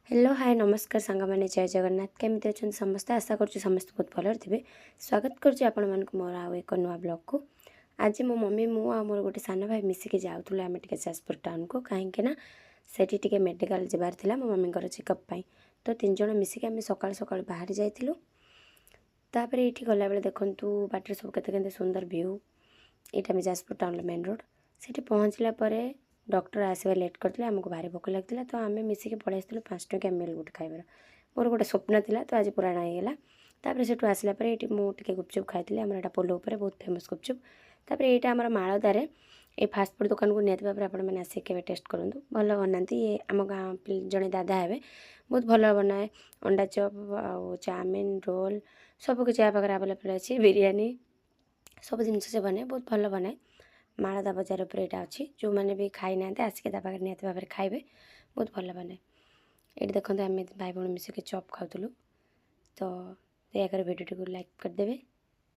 Hello hi नमस्कार सांग मैंने जय जगन्नाथ केमती अच्छा समस्ते आशा करुँ समस्त बहुत भलर थे स्वागत करुँच आपण मानक मोर आउ एक नुआ ब्लॉग को आज मो मम्मी मु मोर गोटे सान भाई मिसिकी जाऊँ आम टे जाजपुर टाउन को कहीं सेठी टे मेडिकल जबार था मो मम्मी चेकअप तो 3 जन मिसिकी आम सकाल सकाल बाहर जाइलु तापर ये गला बेले देखु बाटर सब के सुंदर व्यू यहाँ जाजपुर टाउन मेन रोड से पहुँचला डॉक्टर आसवा लेट करते आमको भारी भोक लगता तो आम मिसिक पलि आसलु 5 टंकिया मिल गोटे खाइबार मोर गोटे स्वप्न था तो आज पूरा होगा तापर से आसला ये मुझे गुपचुप खाई आम यहाँ पोलो पर बहुत फेमस गुपचुप तापर यहाँ आम मालदारे ये फास्टफुड दुकान को निहत भाव आप आसिक टेस्ट करूँ भल बनाती ये आम गाँव जड़े दादा हे बहुत भल बनाए अंडा चप आ चाउमिन रोल सबकिछ या पाखे आवेलेबल अच्छी बिरयानी सब जिन से बनाए बहुत भल बनाए मालदा बजार पर यहाँ अच्छी जो मैंने भी खाई ना आसिक पाखे निहत भाव खाइबे बहुत भल बनाए ये देखते आम भाई भौणी मिसिक चप खाऊलु तो दयाकर भिडियो को लाइक करदे।